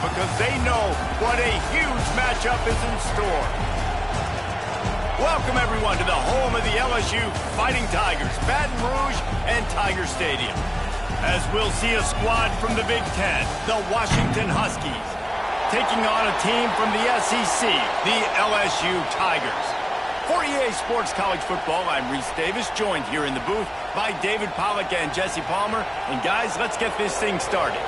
because they know what a huge matchup is in store. Welcome, everyone, to the home of the LSU Fighting Tigers, Baton Rouge and Tiger Stadium. As we'll see a squad from the Big Ten, the Washington Huskies, taking on a team from the SEC, the LSU Tigers. For EA Sports College Football, I'm Reese Davis, joined here in the booth by David Pollack and Jesse Palmer. And guys, let's get this thing started.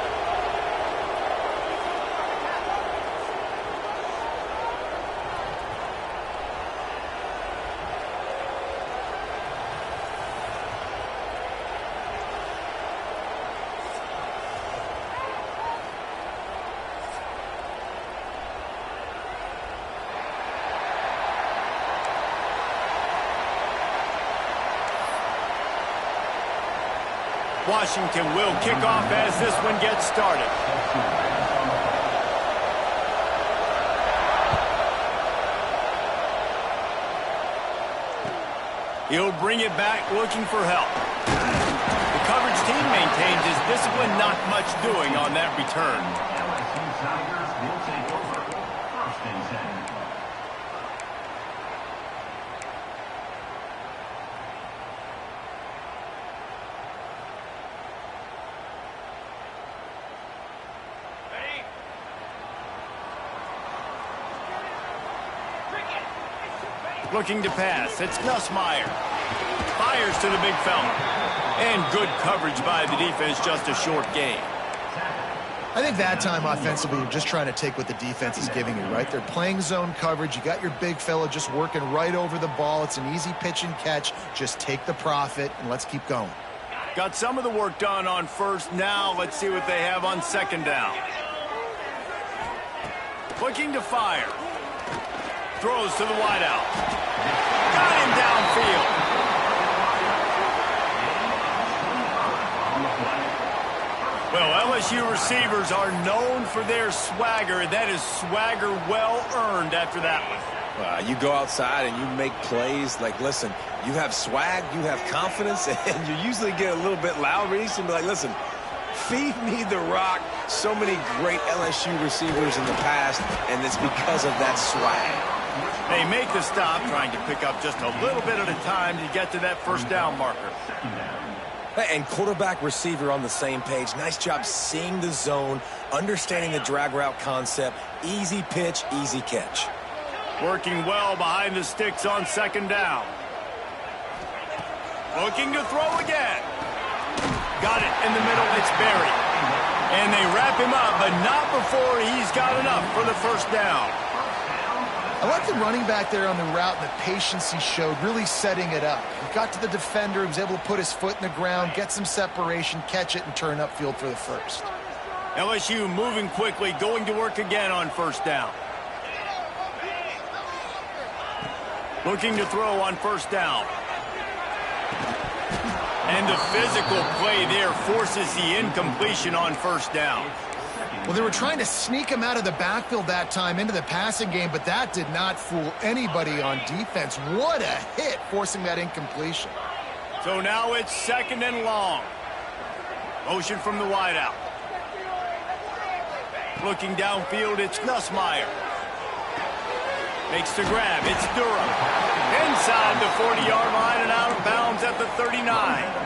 Washington will kick off as this one gets started. He'll bring it back looking for help. The coverage team maintains his discipline, not much doing on that return. LSU Tigers will take over. First and 10. Looking to pass, it's Nussmeier. Fires to the big fella. And good coverage by the defense, just a short gain. I think that time offensively, you're just trying to take what the defense is giving you, right? They're playing zone coverage. You got your big fella just working right over the ball. It's an easy pitch and catch. Just take the profit, and let's keep going. Got some of the work done on first. Now let's see what they have on second down. Looking to fire. Throws to the wideout. Got him downfield. Well, LSU receivers are known for their swagger. That is swagger well earned after that one. You go outside and you make plays. Like, listen, you have swag, you have confidence, and you usually get a little bit loud, Reese, and be like, listen, feed me the rock. So many great LSU receivers in the past, and it's because of that swag. They make the stop, trying to pick up just a little bit at a time to get to that first down marker. And quarterback receiver on the same page. Nice job seeing the zone, understanding the drag route concept. Easy pitch, easy catch. Working well behind the sticks on second down. Looking to throw again. Got it in the middle, it's Berry. And they wrap him up, but not before he's got enough for the first down. I like the running back there on the route and the patience he showed, really setting it up. He got to the defender, he was able to put his foot in the ground, get some separation, catch it, and turn upfield for the first. LSU moving quickly, going to work again on first down. Looking to throw on first down. And the physical play there forces the incompletion on first down. Well, they were trying to sneak him out of the backfield that time into the passing game, but that did not fool anybody on defense. What a hit, forcing that incompletion. So now it's second and long. Motion from the wideout. Looking downfield, it's Nussmeier. Makes the grab, it's Durham. Inside the 40-yard line and out of bounds at the 39.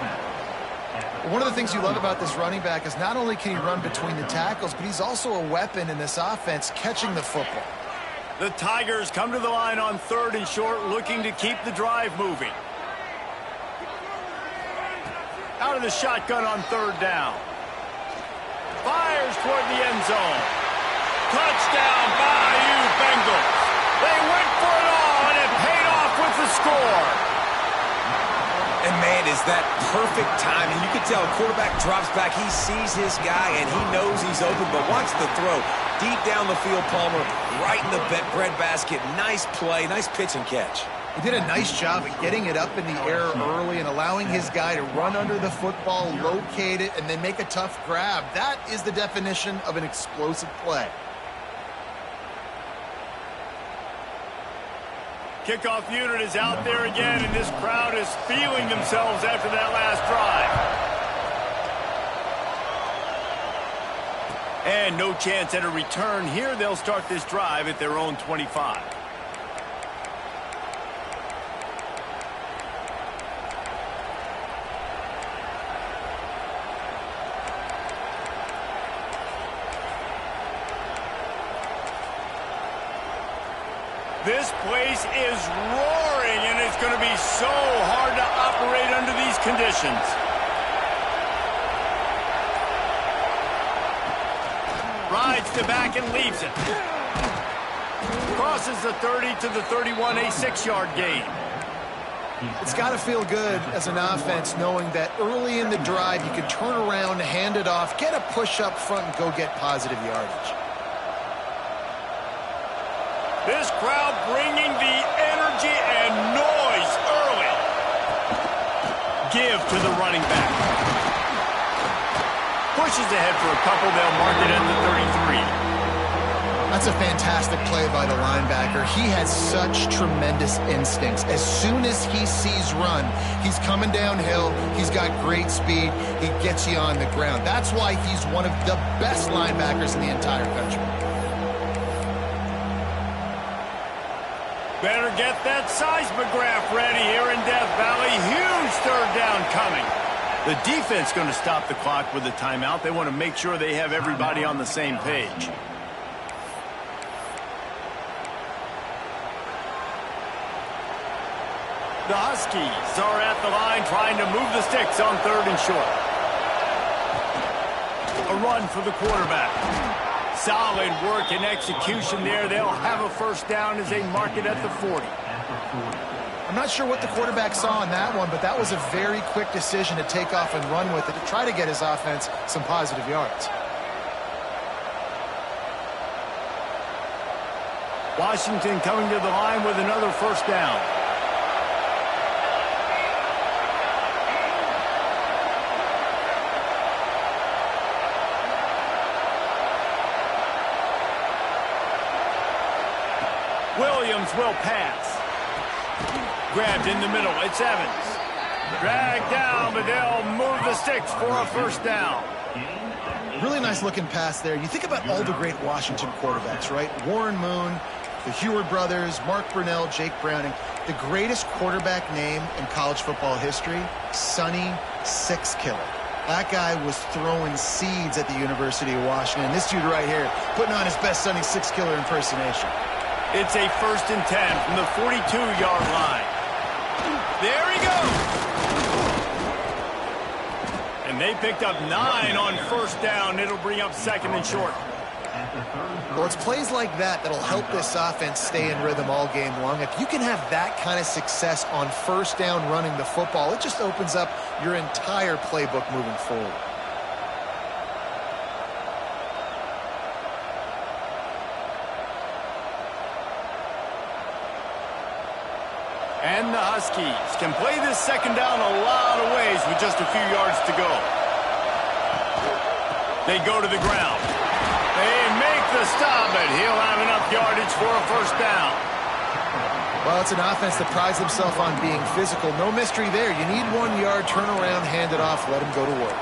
One of the things you love about this running back is not only can he run between the tackles, but he's also a weapon in this offense, catching the football. The Tigers come to the line on third and short, looking to keep the drive moving. Out of the shotgun on third down. Fires toward the end zone. Touchdown, Bayou Bengals. They went for it all, and it paid off with the score. And, man, is that perfect timing. You can tell a quarterback drops back. He sees his guy, and he knows he's open. But watch the throw. Deep down the field, Palmer, right in the breadbasket. Nice play, nice pitch and catch. He did a nice job at getting it up in the air early and allowing his guy to run under the football, locate it, and then make a tough grab. That is the definition of an explosive play. Kickoff unit is out there again, and this crowd is feeling themselves after that last drive. And no chance at a return here. They'll start this drive at their own 25. This place is roaring, and it's going to be so hard to operate under these conditions. Rides to back and leaves it. Crosses the 30 to the 31, a 6-yard gain. It's got to feel good as an offense knowing that early in the drive you can turn around, hand it off, get a push up front, and go get positive yardage. This crowd bringing the energy and noise early. Give to the running back. Pushes ahead for a couple. They'll mark it at the 33. That's a fantastic play by the linebacker. He has such tremendous instincts. As soon as he sees run, he's coming downhill. He's got great speed. He gets you on the ground. That's why he's one of the best linebackers in the entire country. Better get that seismograph ready here in Death Valley. Huge third down coming. The defense going to stop the clock with a timeout. They want to make sure they have everybody on the same page. The Huskies are at the line trying to move the sticks on 3rd and short. A run for the quarterback. Solid work and execution there. They'll have a first down as they mark it at the 40. I'm not sure what the quarterback saw in that one, but that was a very quick decision to take off and run with it to try to get his offense some positive yards. Washington coming to the line with another first down. Williams will pass. Grabbed in the middle. It's Evans. Dragged down, but they'll move the sticks for a first down. Really nice looking pass there. You think about all the great Washington quarterbacks, right? Warren Moon, the Heward brothers, Mark Brunell, Jake Browning. The greatest quarterback name in college football history, Sonny Six Killer. That guy was throwing seeds at the University of Washington. And this dude right here, putting on his best Sonny Six Killer impersonation. It's a 1st and 10 from the 42-yard line. There he goes. And they picked up 9 on first down. It'll bring up 2nd and short. Well, it's plays like that that'll help this offense stay in rhythm all game long. If you can have that kind of success on first down running the football, it just opens up your entire playbook moving forward. And the Huskies can play this second down a lot of ways with just a few yards to go. They go to the ground. They make the stop, but he'll have enough yardage for a first down. Well, it's an offense that prides themselves on being physical. No mystery there. You need 1 yard, turn around, hand it off, let him go to work.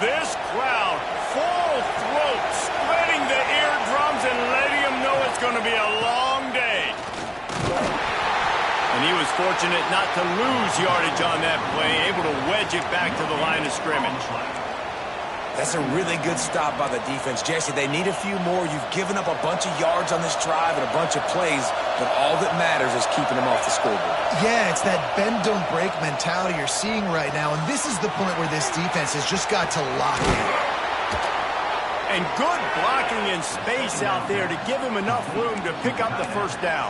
This crowd, full throat, splitting the eardrums and letting them know it's going to be a long day. And he was fortunate not to lose yardage on that play, able to wedge it back to the line of scrimmage. That's a really good stop by the defense. Jesse, they need a few more. You've given up a bunch of yards on this drive and a bunch of plays, but all that matters is keeping them off the scoreboard. Yeah, it's that bend, don't break mentality you're seeing right now, and this is the point where this defense has just got to lock in. And good blocking in space out there to give him enough room to pick up the first down.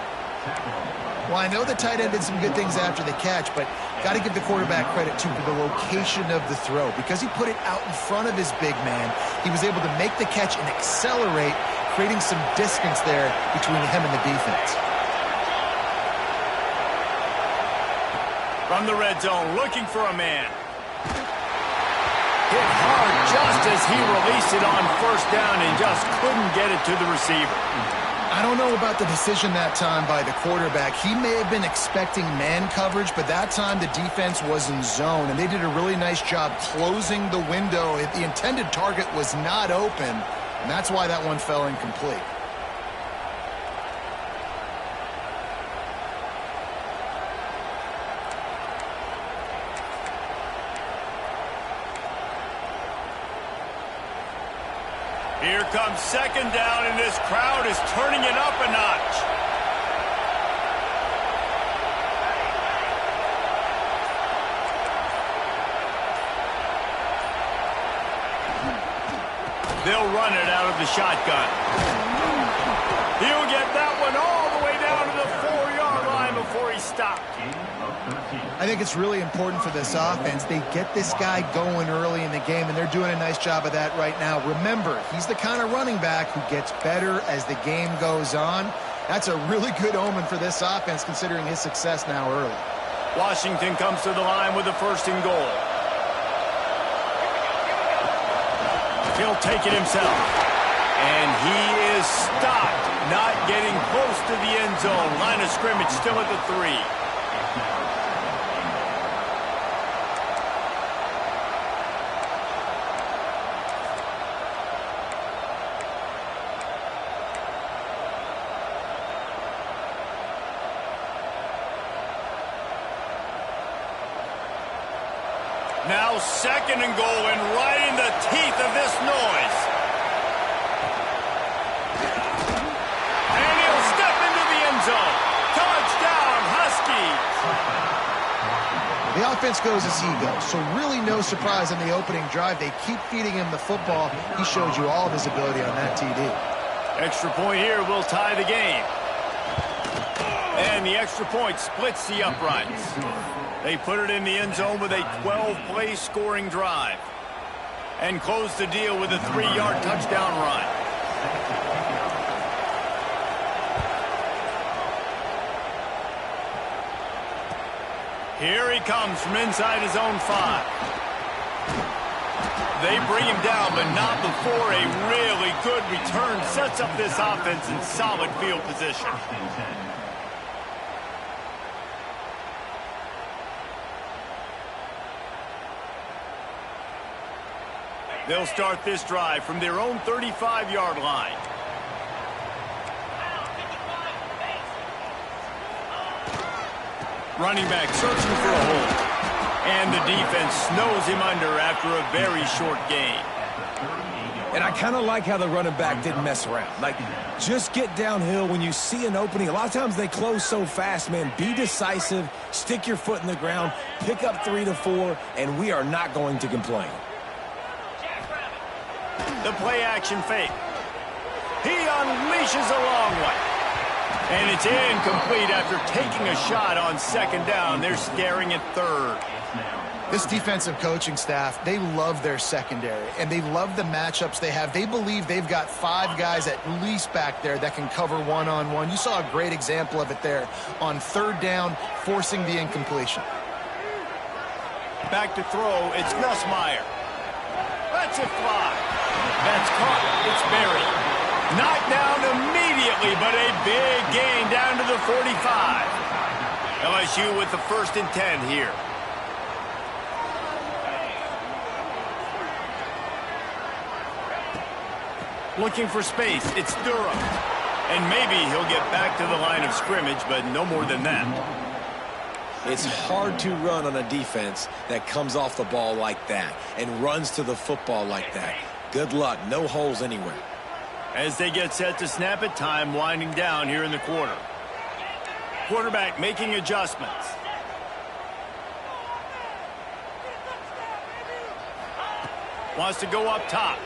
Well, I know the tight end did some good things after the catch, but got to give the quarterback credit, too, for the location of the throw. Because he put it out in front of his big man, he was able to make the catch and accelerate, creating some distance there between him and the defense. From the red zone, looking for a man. Hit hard just as he released it on first down and just couldn't get it to the receiver. I don't know about the decision that time by the quarterback. He may have been expecting man coverage, but that time the defense was in zone, and they did a really nice job closing the window. The intended target was not open, and that's why that one fell incomplete. Here comes second down, and this crowd is turning it up a notch. They'll run it out of the shotgun. He'll get that one all the way down to the 4-yard line before he stopped. I think it's really important for this offense. They get this guy going early in the game, and they're doing a nice job of that right now. Remember, he's the kind of running back who gets better as the game goes on. That's a really good omen for this offense, considering his success now early. Washington comes to the line with a 1st and goal. He'll take it himself. And he is stopped, not getting close to the end zone. Line of scrimmage still at the 3. Now 2nd and goal, and right in the teeth of this noise. And he'll step into the end zone. Touchdown, Huskies. The offense goes as he goes, so really no surprise in the opening drive. They keep feeding him the football. He showed you all of his ability on that TD. Extra point here will tie the game. And the extra point splits the uprights. They put it in the end zone with a 12-play scoring drive and close the deal with a 3-yard touchdown run. Here he comes from inside his own 5. They bring him down, but not before a really good return sets up this offense in solid field position. They'll start this drive from their own 35-yard line. Running back searching for a hole. And the defense snows him under after a very short gain. And I kind of like how the running back didn't mess around. Like, just get downhill when you see an opening. A lot of times they close so fast, man. Be decisive, stick your foot in the ground, pick up 3 to 4, and we are not going to complain. The play-action fake. He unleashes a long one. And it's incomplete after taking a shot on 2nd down. They're staring at 3rd. This defensive coaching staff, they love their secondary, and they love the matchups they have. They believe they've got 5 guys at least back there that can cover one-on-one. You saw a great example of it there on 3rd down, forcing the incompletion. Back to throw, it's Nussmeier. That's it fly. That's caught. It's buried. Knocked down immediately, but a big gain down to the 45. LSU with the 1st and 10 here. Looking for space. It's Durham. And maybe he'll get back to the line of scrimmage, but no more than that. It's hard to run on a defense that comes off the ball like that and runs to the football like that. Good luck. No holes anywhere. As they get set to snap it, time winding down here in the quarter. Quarterback making adjustments. Wants to go up top.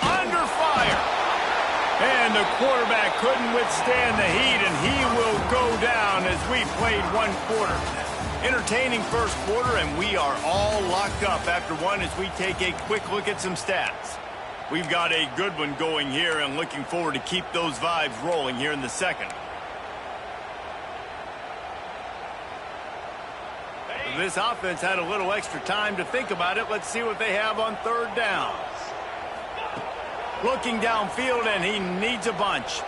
Under fire. And the quarterback couldn't withstand the heat, and he will go down as we played 1 quarter. Entertaining 1st quarter, and we are all locked up after 1 as we take a quick look at some stats. We've got a good one going here, and looking forward to keep those vibes rolling here in the 2nd. This offense had a little extra time to think about it. Let's see what they have on 3rd down. Looking downfield, and he needs a bunch.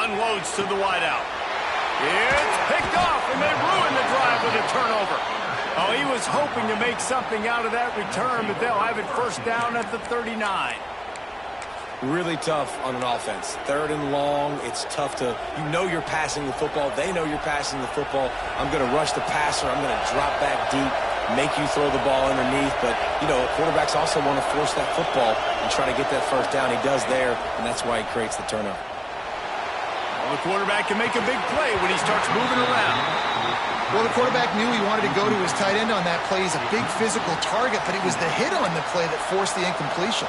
Unloads to the wideout. It's picked off, and they ruin the drive with a turnover. Oh, he was hoping to make something out of that return, but they'll have it first down at the 39. Really tough on an offense. 3rd and long, it's tough to, you know you're passing the football. They know you're passing the football. I'm going to rush the passer. I'm going to drop back deep, make you throw the ball underneath. But, you know, quarterbacks also want to force that football and try to get that first down. He does there, and that's why he creates the turnover. Well, the quarterback can make a big play when he starts moving around. Well, the quarterback knew he wanted to go to his tight end on that play. He's a big physical target, but it was the hit on the play that forced the incompletion.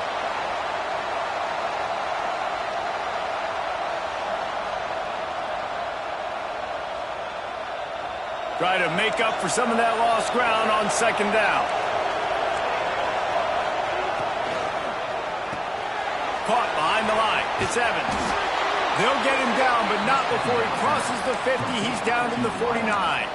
Try to make up for some of that lost ground on 2nd down. Caught behind the line. It's Evans. They'll get him down, but not before he crosses the 50. He's down to the 49.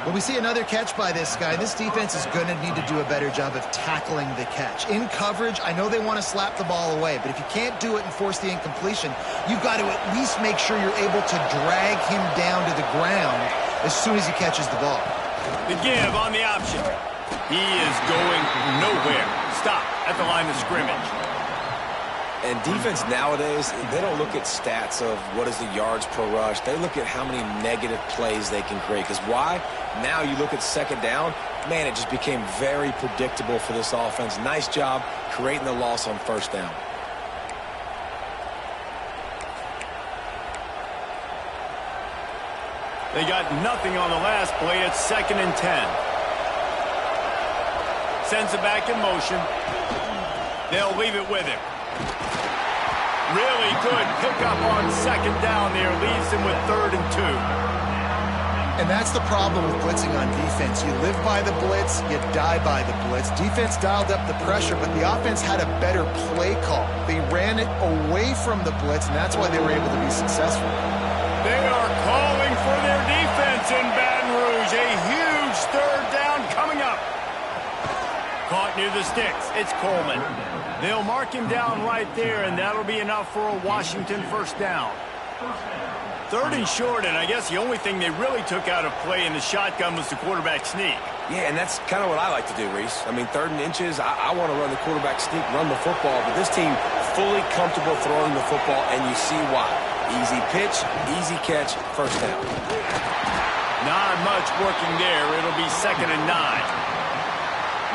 When we see another catch by this guy, this defense is going to need to do a better job of tackling the catch. In coverage, I know they want to slap the ball away, but if you can't do it and force the incompletion, you've got to at least make sure you're able to drag him down to the ground as soon as he catches the ball. The give on the option. He is going nowhere. Stop at the line of scrimmage. And defense nowadays, they don't look at stats of what is the yards per rush. They look at how many negative plays they can create. Because why? Now you look at 2nd down, man, it just became very predictable for this offense. Nice job creating the loss on 1st down. They got nothing on the last play. It's 2nd and 10. Sends it back in motion. They'll leave it with him. Really good pickup on 2nd down there. Leaves him with 3rd and 2. And that's the problem with blitzing on defense. You live by the blitz, you die by the blitz. Defense dialed up the pressure, but the offense had a better play call. They ran it away from the blitz, and that's why they were able to be successful. They are calling for their defense in Baton Rouge. A huge 3rd down coming up. Caught near the sticks. It's Coleman. They'll mark him down right there, and that'll be enough for a Washington 1st down. 3rd and short, and I guess the only thing they really took out of play in the shotgun was the quarterback sneak. Yeah, and that's kind of what I like to do, Reese. I mean, 3rd and inches, I want to run the quarterback sneak, run the football, but this team fully comfortable throwing the football, and you see why. Easy pitch, easy catch, 1st down. Not much working there. It'll be 2nd and 9.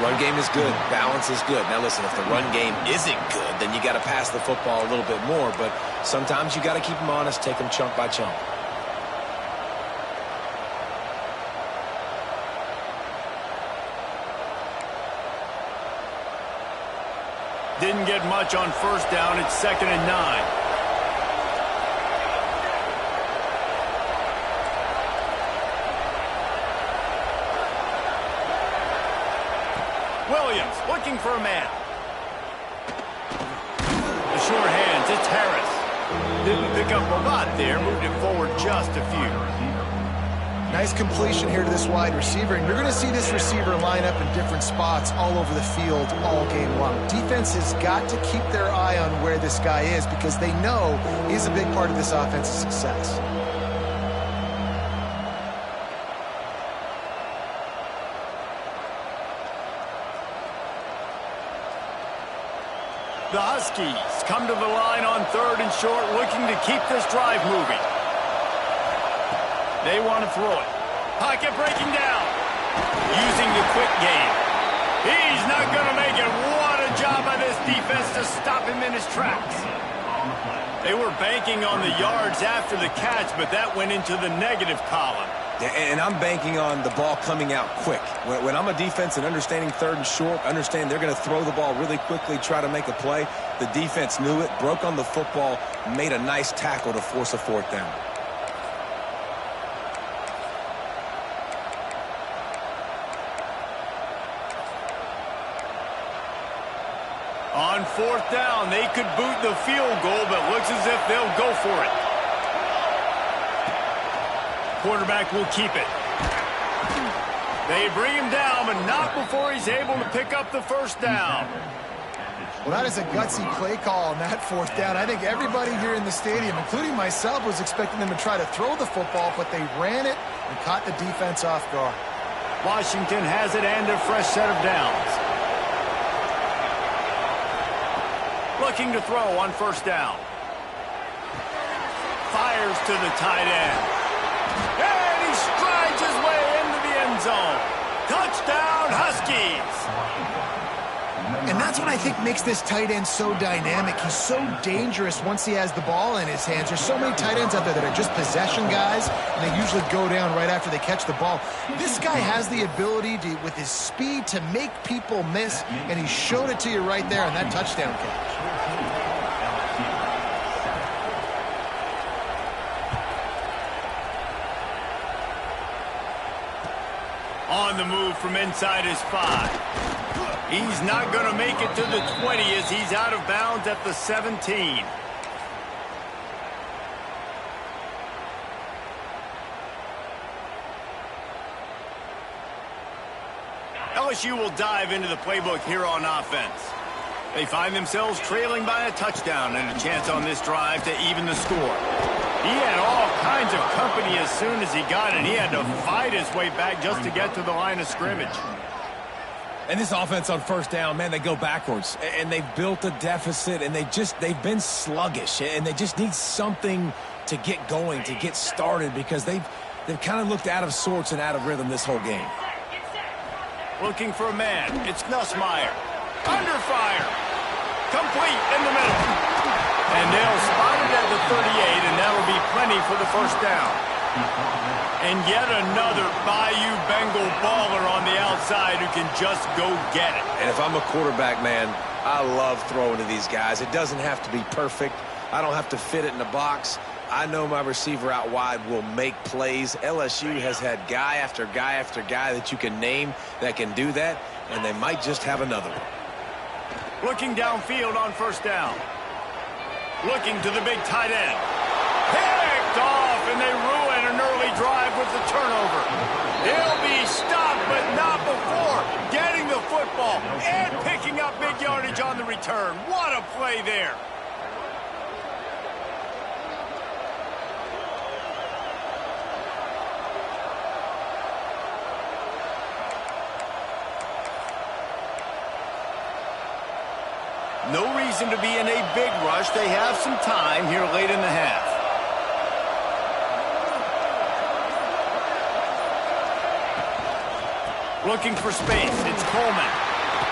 Run game is good. Balance is good. Now, listen, if the run game isn't good, then you got to pass the football a little bit more. But sometimes you got to keep them honest, take them chunk by chunk. Didn't get much on 1st down. It's 2nd and 9. Williams looking for a man. The sure hands, it's Harris. Didn't pick up a lot there, moved it forward just a few. Nice completion here to this wide receiver, and you're going to see this receiver line up in different spots all over the field all game long. Defense has got to keep their eye on where this guy is because they know he's a big part of this offense's success. The Huskies come to the line on 3rd and short, looking to keep this drive moving. They want to throw it. Pocket breaking down. Using the quick game. He's not going to make it. What a job by this defense to stop him in his tracks. They were banking on the yards after the catch, but that went into the negative column. And I'm banking on the ball coming out quick. When I'm a defense and understanding 3rd and short, understand they're going to throw the ball really quickly, try to make a play. The defense knew it, broke on the football, made a nice tackle to force a 4th down. On 4th down, they could boot the field goal, but looks as if they'll go for it. Quarterback will keep it. They bring him down, but not before he's able to pick up the 1st down. Well, that is a gutsy play call on that fourth down. I think everybody here in the stadium, including myself, was expecting them to try to throw the football, but they ran it and caught the defense off guard. Washington has it and a fresh set of downs. Looking to throw on first down. Fires to the tight end. And he strides his way into the end zone. Touchdown, Huskies! And that's what I think makes this tight end so dynamic. He's so dangerous once he has the ball in his hands. There's so many tight ends out there that are just possession guys, and they usually go down right after they catch the ball. This guy has the ability to, with his speed, to make people miss, and he showed it to you right there on that touchdown catch. On the move from inside his 5. He's not going to make it to the 20 as he's out of bounds at the 17. LSU will dive into the playbook here on offense. They find themselves trailing by a touchdown and a chance on this drive to even the score. He had all kinds of company as soon as he got it. He had to fight his way back just to get to the line of scrimmage. And this offense on first down, man, they go backwards. And they've built a deficit, and they've been sluggish. And they just need something to get going, to get started, because they've kind of looked out of sorts and out of rhythm this whole game. Looking for a man. It's Nussmeier. Under fire. Complete in the middle. And they'll spot it at the 38, and that'll be plenty for the first down. And yet another Bayou Bengal baller on the outside who can just go get it. And if I'm a quarterback, man, I love throwing to these guys. It doesn't have to be perfect. I don't have to fit it in the box. I know my receiver out wide will make plays. LSU has had guy after guy after guy that you can name that can do that, and they might just have another one. Looking downfield on first down. Looking to the big tight end. Picked off, and they ruin an early drive with the turnover. He'll be stopped, but not before getting the football and picking up big yardage on the return. What a play there. No reason to be in a big rush. They have some time here late in the half. Looking for space. It's Coleman.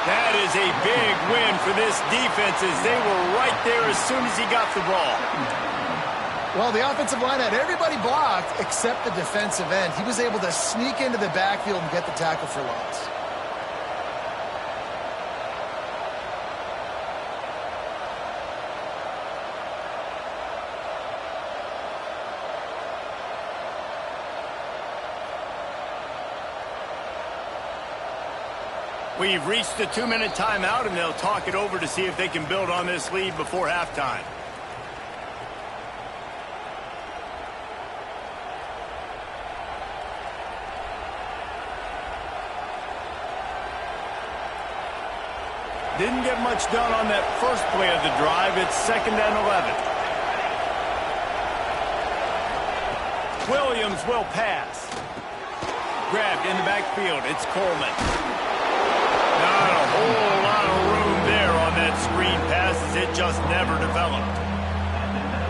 That is a big win for this defense as they were right there as soon as he got the ball. Well, the offensive line had everybody blocked except the defensive end. He was able to sneak into the backfield and get the tackle for loss. We've reached the 2-minute timeout, and they'll talk it over to see if they can build on this lead before halftime. Didn't get much done on that first play of the drive. It's 2nd and 11. Williams will pass. Grabbed in the backfield. It's Coleman. Not a whole lot of room there on that screen pass as it just never developed.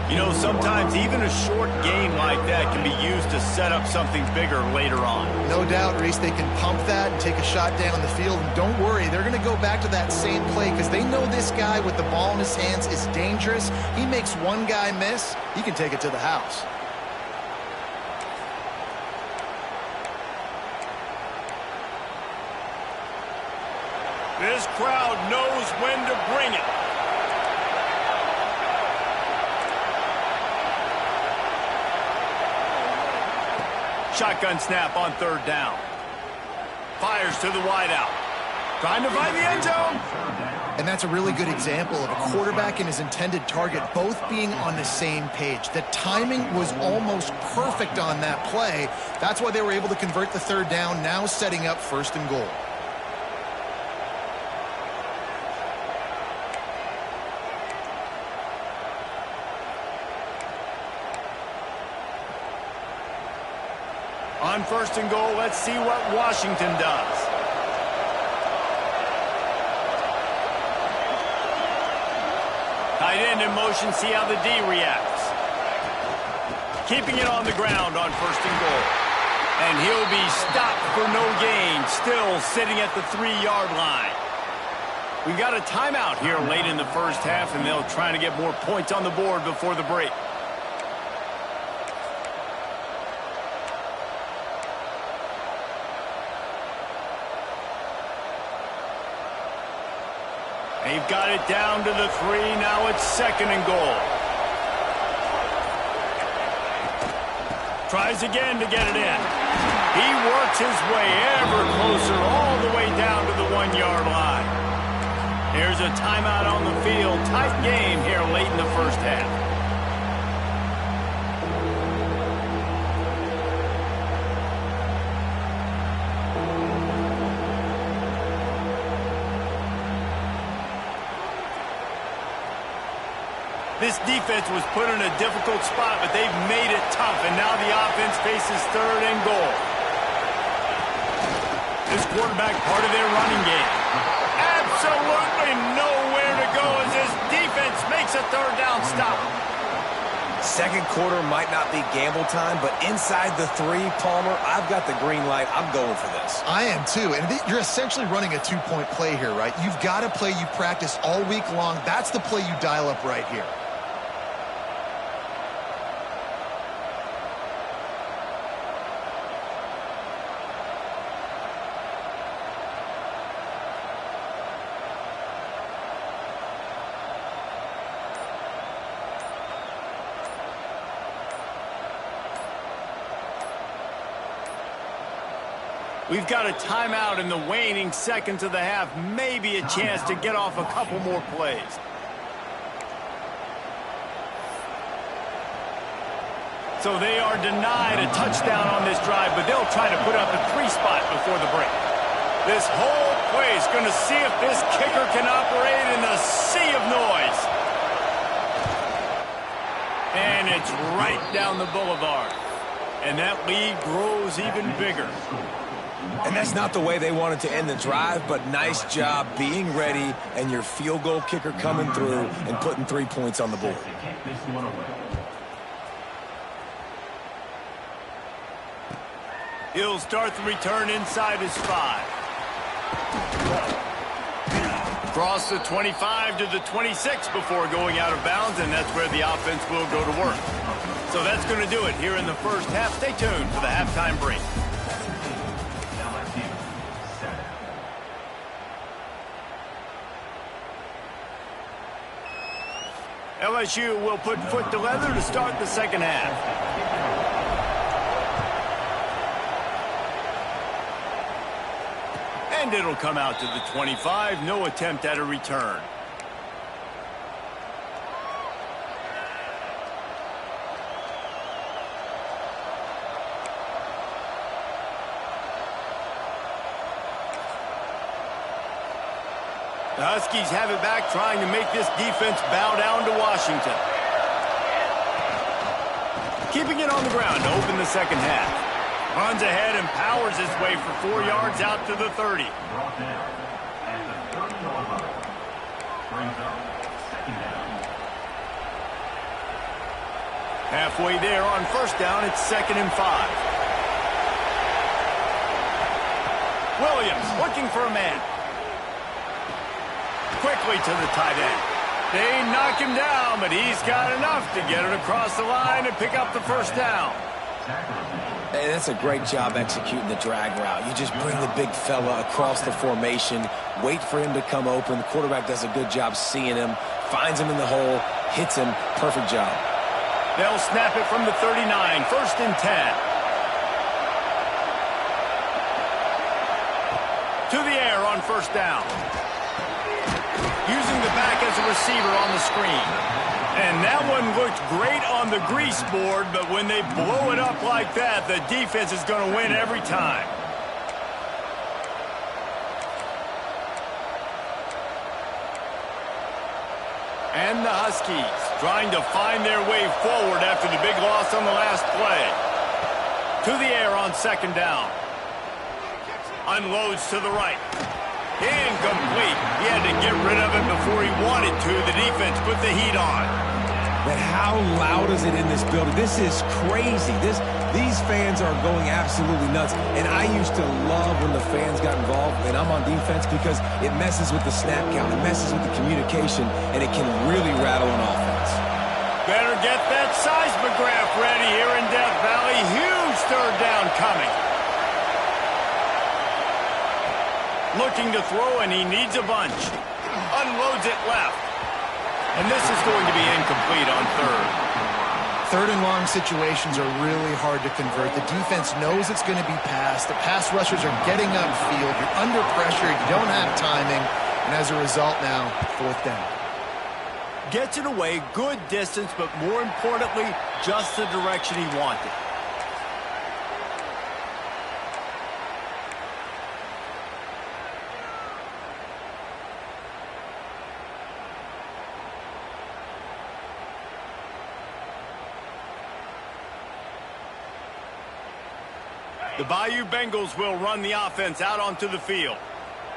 You know, sometimes even a short game like that can be used to set up something bigger later on. No doubt, Reese, they can pump that and take a shot down the field. And don't worry, they're going to go back to that same play because they know this guy with the ball in his hands is dangerous. He makes one guy miss, he can take it to the house. This crowd knows when to bring it. Shotgun snap on 3rd down. Fires to the wideout. Trying to find the end zone. And that's a really good example of a quarterback and his intended target both being on the same page. The timing was almost perfect on that play. That's why they were able to convert the 3rd down, now setting up 1st and goal. On first and goal, let's see what Washington does. Tight end in motion, see how the D reacts. Keeping it on the ground on first and goal. And he'll be stopped for no gain, still sitting at the 3-yard line. We've got a timeout here late in the first half, and they'll try to get more points on the board before the break. They've got it down to the 3. Now it's second and goal. Tries again to get it in. He works his way ever closer all the way down to the 1-yard line. There's a timeout on the field. Tight game here late in the first half. This defense was put in a difficult spot, but they've made it tough, and now the offense faces third and goal. This quarterback part of their running game. Absolutely nowhere to go as this defense makes a third down stop. Second quarter might not be gamble time, but inside the 3, Palmer, I've got the green light. I'm going for this. I am too, and you're essentially running a 2-point play here, right? You've got a play you practice all week long. That's the play you dial up right here. We've got a timeout in the waning seconds of the half. Maybe a chance to get off a couple more plays. So they are denied a touchdown on this drive, but they'll try to put up a 3 spot before the break. This whole play is going to see if this kicker can operate in the sea of noise. And it's right down the boulevard. And that lead grows even bigger. And that's not the way they wanted to end the drive, but nice job being ready and your field goal kicker coming through and putting 3 points on the board. He'll start the return inside his 5. Cross the 25 to the 26 before going out of bounds, and that's where the offense will go to work. So that's going to do it here in the first half. Stay tuned for the halftime break. LSU will put foot to leather to start the second half. And it'll come out to the 25. No attempt at a return. The Huskies have it back, trying to make this defense bow down to Washington. Keeping it on the ground to open the second half. Runs ahead and powers his way for 4 yards out to the 30. Brought down at the 30-yard line. Brings up second down. Halfway there on first down, it's 2nd and 5. Williams looking for a man. Quickly to the tight end. They knock him down, but he's got enough to get it across the line and pick up the first down. Hey, that's a great job executing the drag route. You just bring the big fella across the formation, wait for him to come open. The quarterback does a good job seeing him, finds him in the hole, hits him. Perfect job. They'll snap it from the 39, 1st and 10. To the air on first down. Using the back as a receiver on the screen. And that one looked great on the grease board, but when they blow it up like that, the defense is going to win every time. And the Huskies trying to find their way forward after the big loss on the last play. To the air on second down. Unloads to the right. Incomplete. He had to get rid of it before he wanted to. The defense put the heat on. But how loud is it in this building? This is crazy. These fans are going absolutely nuts. And I used to love when the fans got involved, and I'm on defense, because it messes with the snap count. It messes with the communication, and it can really rattle an offense. Better get that seismograph ready here in Death Valley. Huge third down coming. Looking to throw, and he needs a bunch. Unloads it left. And this is going to be incomplete on third. Third and long situations are really hard to convert. The defense knows it's going to be passed. The pass rushers are getting upfield. You're under pressure. You don't have timing. And as a result now, fourth down. Gets it away, good distance, but more importantly, just the direction he wanted. The Bayou Bengals will run the offense out onto the field.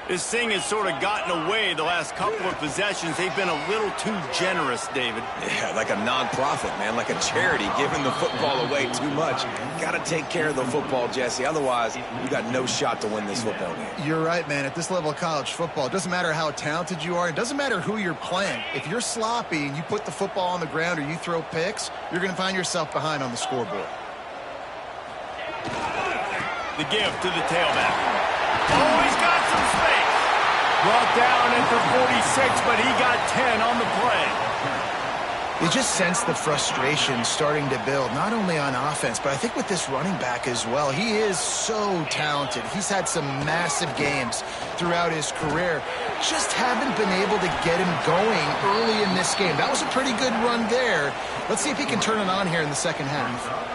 This thing has sort of gotten away the last couple of possessions. They've been a little too generous, David. Yeah, like a non-profit, man, like a charity, giving the football away too much. Got to take care of the football, Jesse. Otherwise, you got no shot to win this football game. You're right, man. At this level of college football, it doesn't matter how talented you are. It doesn't matter who you're playing. If you're sloppy and you put the football on the ground or you throw picks, you're going to find yourself behind on the scoreboard. The give to the tailback. Oh, he's got some space. Brought down at the 46, but he got 10 on the play. You just sense the frustration starting to build, not only on offense, but I think with this running back as well. He is so talented. He's had some massive games throughout his career. Just haven't been able to get him going early in this game. That was a pretty good run there. Let's see if he can turn it on here in the second half.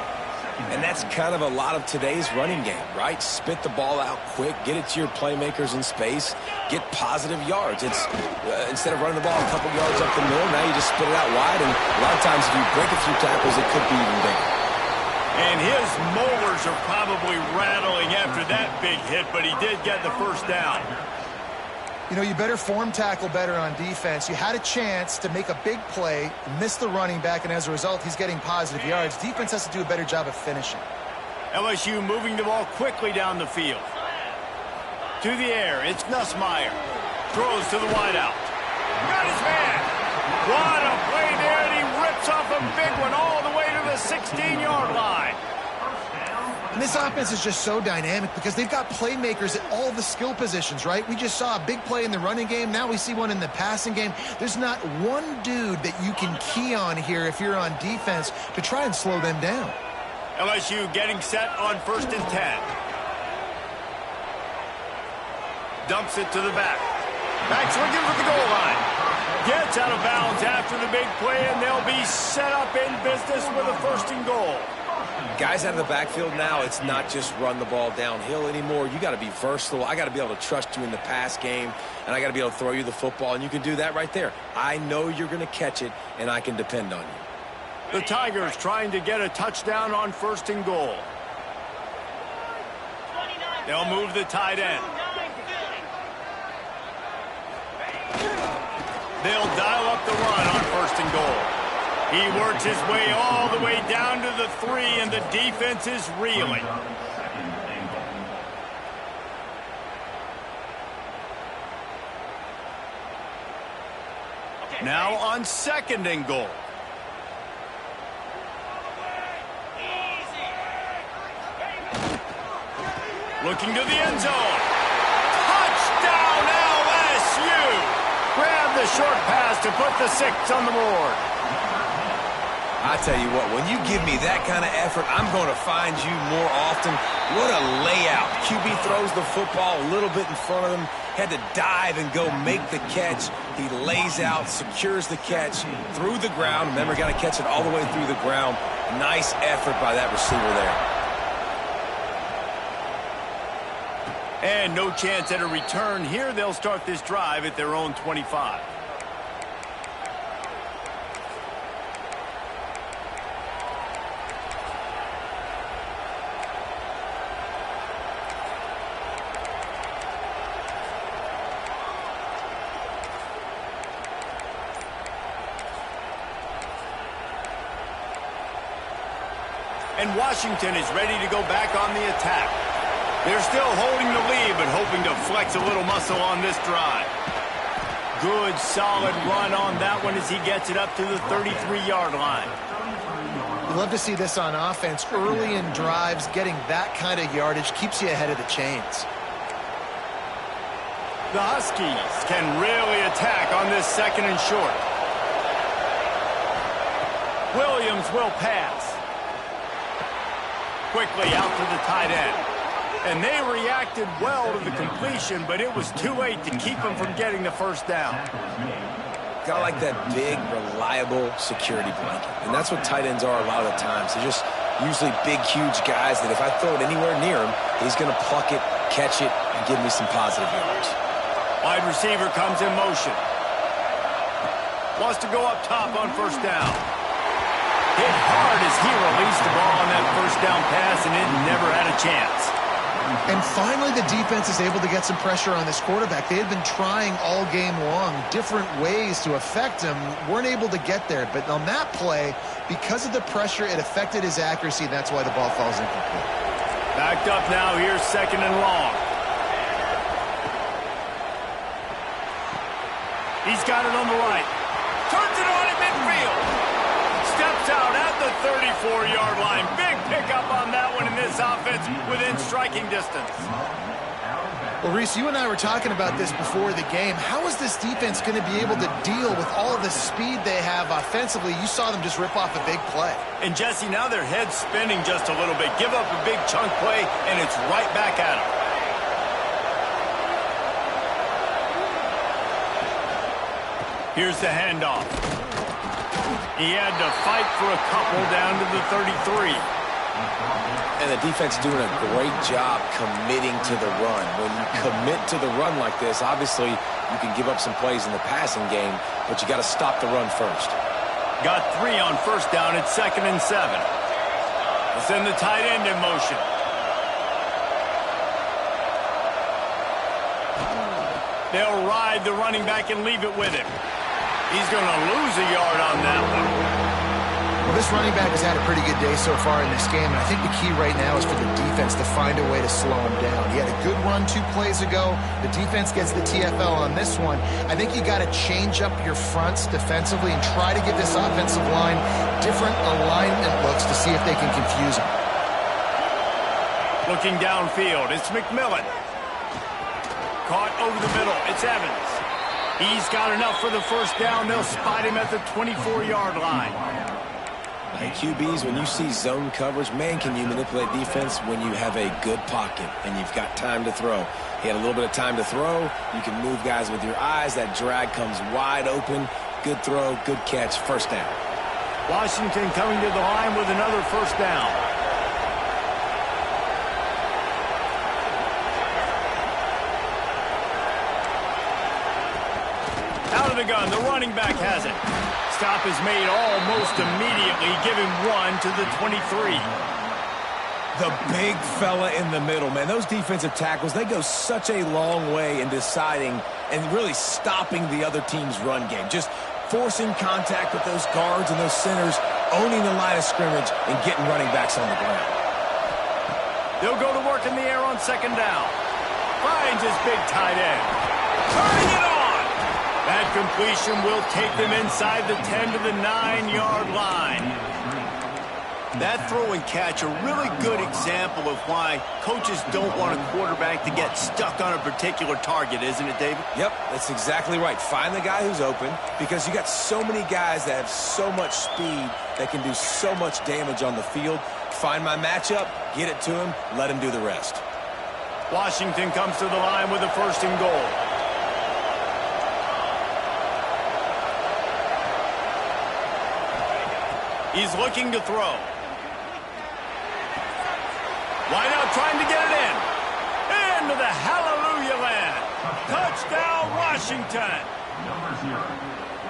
And that's kind of a lot of today's running game, right? Spit the ball out quick, get it to your playmakers in space, get positive yards. It's instead of running the ball a couple yards up the middle, now you just spit it out wide, and a lot of times if you break a few tackles, it could be even bigger. And his molars are probably rattling after that big hit, but he did get the first down. You know, you better form tackle better on defense. You had a chance to make a big play, miss the running back, and as a result, he's getting positive yards. Defense has to do a better job of finishing. LSU moving the ball quickly down the field. To the air, it's Nussmeier. Throws to the wideout. Got his man. What a play there, and he rips off a big one all the way to the 16-yard line. And this offense is just so dynamic because they've got playmakers at all the skill positions, right? We just saw a big play in the running game. Now we see one in the passing game. There's not one dude that you can key on here if you're on defense to try and slow them down. LSU getting set on 1st and 10. Dumps it to the back. Back swinging for the goal line. Gets out of bounds after the big play, and they'll be set up in business with a 1st and goal. Guys out of the backfield now, it's not just run the ball downhill anymore. You got to be versatile. I got to be able to trust you in the pass game, and I got to be able to throw you the football, and you can do that right there. I know you're going to catch it, and I can depend on you. The Tigers trying to get a touchdown on 1st and goal. They'll move the tight end. They'll dial up the run on 1st and goal. He works his way all the way down to the 3, and the defense is reeling. Now on 2nd and goal. Looking to the end zone. Touchdown LSU! Grab the short pass to put the 6 on the board. I tell you what, when you give me that kind of effort, I'm going to find you more often. What a layout. QB throws the football a little bit in front of him, had to dive and go make the catch. He lays out, secures the catch through the ground. Remember, got to catch it all the way through the ground. Nice effort by that receiver there. And no chance at a return here. They'll start this drive at their own 25. And Washington is ready to go back on the attack. They're still holding the lead, but hoping to flex a little muscle on this drive. Good, solid run on that one as he gets it up to the 33-yard line. You love to see this on offense. Early in drives, getting that kind of yardage keeps you ahead of the chains. The Huskies can really attack on this second and short. Williams will pass. Quickly out to the tight end. And they reacted well to the completion, but it was too late to keep them from getting the first down. Got like that big, reliable security blanket. And that's what tight ends are a lot of the times. They're just usually big, huge guys that if I throw it anywhere near him, he's going to pluck it, catch it, and give me some positive yards. Wide receiver comes in motion. Wants to go up top on first down. Hit hard as he released the ball on that first down pass, and it never had a chance. And finally, the defense is able to get some pressure on this quarterback. They had been trying all game long different ways to affect him, weren't able to get there. But on that play, because of the pressure, it affected his accuracy, and that's why the ball falls incomplete. Backed up now, here's second and long. He's got it on the right. Turns it on at midfield. Steps out at the 34-yard line. Big pickup on that one in this offense within striking distance. Well, Reese, you and I were talking about this before the game. How is this defense going to be able to deal with all of the speed they have offensively? You saw them just rip off a big play. And, Jesse, now their head's spinning just a little bit. Give up a big chunk play, and it's right back at them. Here's the handoff. He had to fight for a couple down to the 33. And the defense doing a great job committing to the run. When you commit to the run like this, obviously you can give up some plays in the passing game, but you got to stop the run first. Got 3 on first down at 2nd and 7. We'll send the tight end in motion. They'll ride the running back and leave it with him. He's going to lose a yard on that one. Well, this running back has had a pretty good day so far in this game, and I think the key right now is for the defense to find a way to slow him down. He had a good run 2 plays ago. The defense gets the TFL on this one. I think you got to change up your fronts defensively and try to give this offensive line different alignment looks to see if they can confuse him. Looking downfield, it's McMillan. Caught over the middle, it's Evans. He's got enough for the first down. They'll spot him at the 24-yard line. Hey, QBs, when you see zone coverage, man, can you manipulate defense when you have a good pocket and you've got time to throw. He had a little bit of time to throw. You can move guys with your eyes. That drag comes wide open. Good throw, good catch, first down. Washington coming to the line with another first down. Out of the gun, the running back has it. Stop is made almost immediately, giving 1 to the 23. The big fella in the middle, man. Those defensive tackles, they go such a long way in deciding and really stopping the other team's run game. Just forcing contact with those guards and those centers, owning the line of scrimmage, and getting running backs on the ground. They'll go to work in the air on second down. Finds his big tight end. Turning it on. That completion will take them inside the 10 to the 9-yard line. That throw and catch, a really good example of why coaches don't want a quarterback to get stuck on a particular target, isn't it, David? Yep, that's exactly right. Find the guy who's open, because you got so many guys that have so much speed that can do so much damage on the field. Find my matchup, get it to him, let him do the rest. Washington comes to the line with a 1st and goal. He's looking to throw. Wide out trying to get it in. Into the hallelujah land. Touchdown, Washington. Number 0.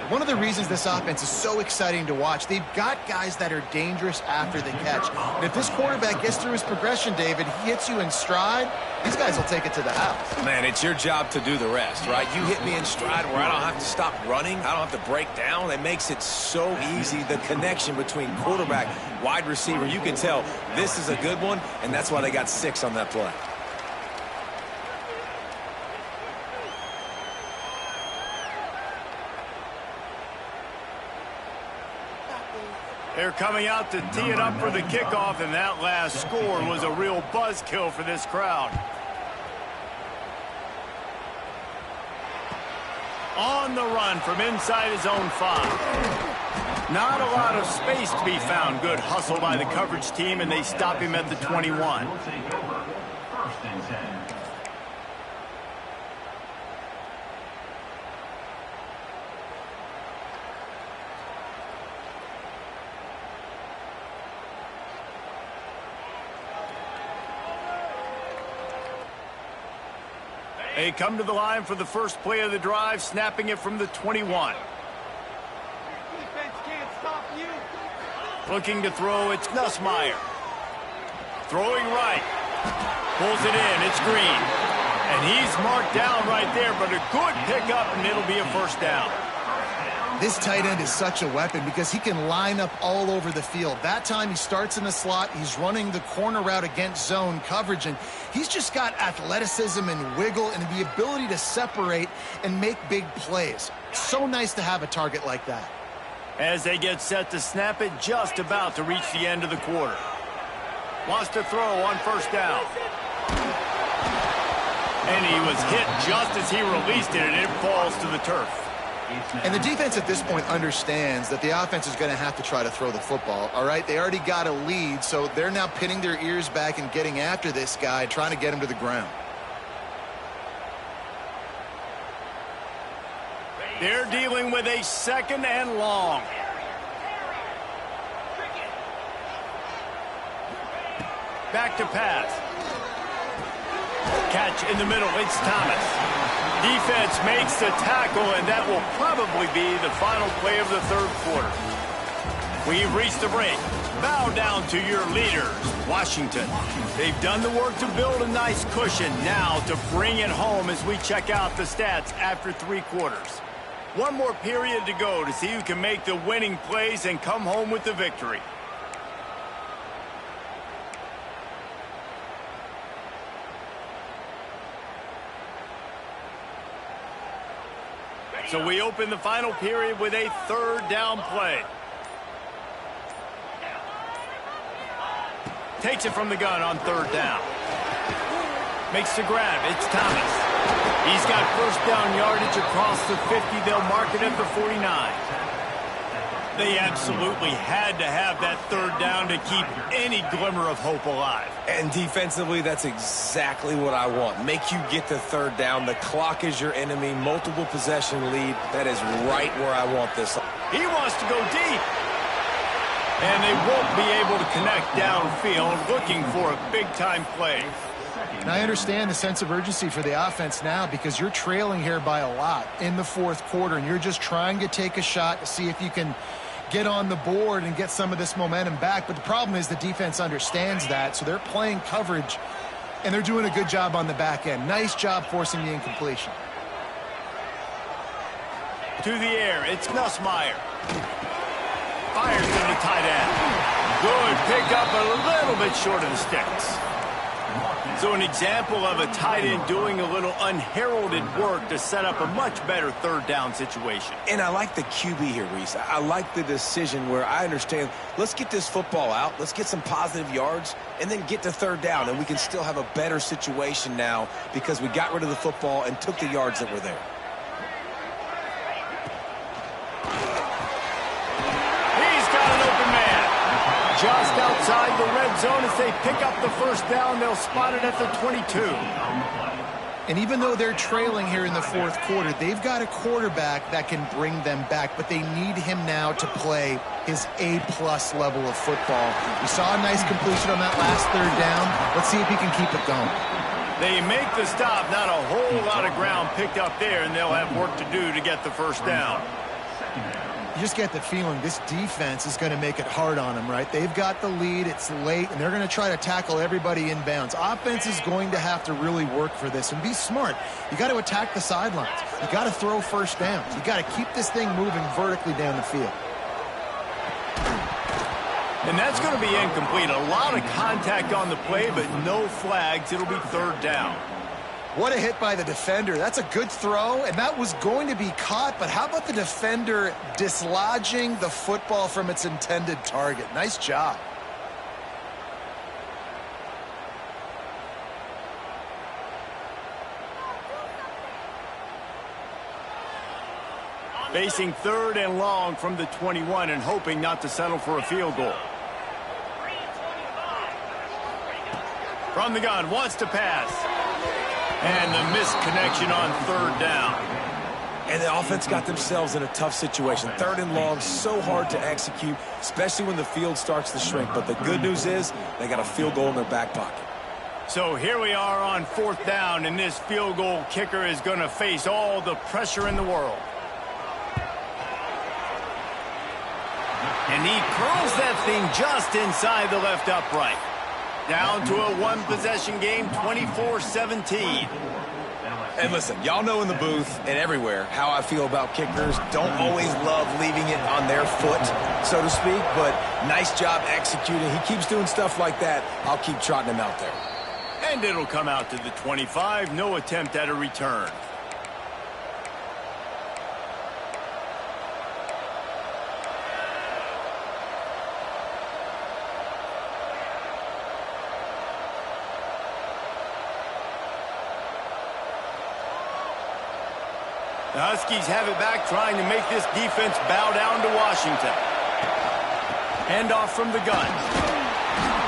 One of the reasons this offense is so exciting to watch, they've got guys that are dangerous after the catch. And if this quarterback gets through his progression, David, he hits you in stride, these guys will take it to the house. Man, it's your job to do the rest, right? You hit me in stride where I don't have to stop running. I don't have to break down. It makes it so easy. The connection between quarterback, wide receiver, you can tell this is a good one, and that's why they got 6 on that play. They're coming out to tee it up for the kickoff, and that last score was a real buzzkill for this crowd. On the run from inside his own 5. Not a lot of space to be found. Good hustle by the coverage team, and they stop him at the 21. Will take over. First and 10. They come to the line for the first play of the drive, snapping it from the 21. Defense can't stop you. Looking to throw, it's Nussmeier. Throwing right. Pulls it in, it's Green. And he's marked down right there, but a good pickup, and it'll be a first down. This tight end is such a weapon because he can line up all over the field. That time he starts in the slot. He's running the corner route against zone coverage, and he's just got athleticism and wiggle and the ability to separate and make big plays. So nice to have a target like that. As they get set to snap it, just about to reach the end of the quarter. Wants to throw on first down. And he was hit just as he released it, and it falls to the turf. And the defense at this point understands that the offense is going to have to try to throw the football, all right? They already got a lead, so they're now pinning their ears back and getting after this guy, trying to get him to the ground. They're dealing with a second and long. Back to pass. Catch in the middle, it's Thomas. Defense makes the tackle, and that will probably be the final play of the third quarter. We've reached the break. Bow down to your leaders, Washington. They've done the work to build a nice cushion. Now to bring it home as we check out the stats after 3 quarters. One more period to go to see who can make the winning plays and come home with the victory. So we open the final period with a third down play. Takes it from the gun on third down. Makes the grab. It's Thomas. He's got first down yardage across the 50. They'll mark it at the 49. They absolutely had to have that third down to keep any glimmer of hope alive. And defensively, that's exactly what I want. Make you get the third down. The clock is your enemy. Multiple possession lead. That is right where I want this. He wants to go deep. And they won't be able to connect downfield, looking for a big-time play. And I understand the sense of urgency for the offense now because you're trailing here by a lot in the fourth quarter, and you're just trying to take a shot to see if you can get on the board and get some of this momentum back. But the problem is the defense understands that, so they're playing coverage, and they're doing a good job on the back end. Nice job forcing the incompletion. To the air, it's Nussmeier. Fires to the tight end. Good pickup, a little bit short of the sticks. So an example of a tight end doing a little unheralded work to set up a much better third down situation. And I like the QB here, Reese. I like the decision where I understand, let's get this football out, let's get some positive yards, and then get to third down, and we can still have a better situation now because we got rid of the football and took the yards that were there. He's got an open man. Just outside the red zone as they pick up the first down. They'll spot it at the 22. And even though they're trailing here in the fourth quarter, they've got a quarterback that can bring them back, but they need him now to play his A-plus level of football. We saw a nice completion on that last third down. Let's see if he can keep it going. They make the stop. Not a whole lot of ground picked up there, and they'll have work to do to get the first down. second down. You just get the feeling this defense is going to make it hard on them, right? They've got the lead, it's late, and they're going to try to tackle everybody inbounds. Offense is going to have to really work for this and be smart. You got to attack the sidelines. You got to throw first downs. You got to keep this thing moving vertically down the field. And that's going to be incomplete. A lot of contact on the play, but no flags. It'll be third down. What a hit by the defender. That's a good throw, and that was going to be caught, but how about the defender dislodging the football from its intended target? Nice job. Facing third and long from the 21 and hoping not to settle for a field goal. From the gun, wants to pass. And the missed connection on third down. And the offense got themselves in a tough situation. Third and long, so hard to execute, especially when the field starts to shrink. But the good news is they got a field goal in their back pocket. So here we are on fourth down, and this field goal kicker is going to face all the pressure in the world. And he curls that thing just inside the left upright. Down to a one-possession game, 24-17. And listen, y'all know in the booth and everywhere how I feel about kickers. Don't always love leaving it on their foot, so to speak, but nice job executing. He keeps doing stuff like that. I'll keep trotting him out there. And it'll come out to the 25. No attempt at a return. The Huskies have it back, trying to make this defense bow down to Washington. Handoff from the gun.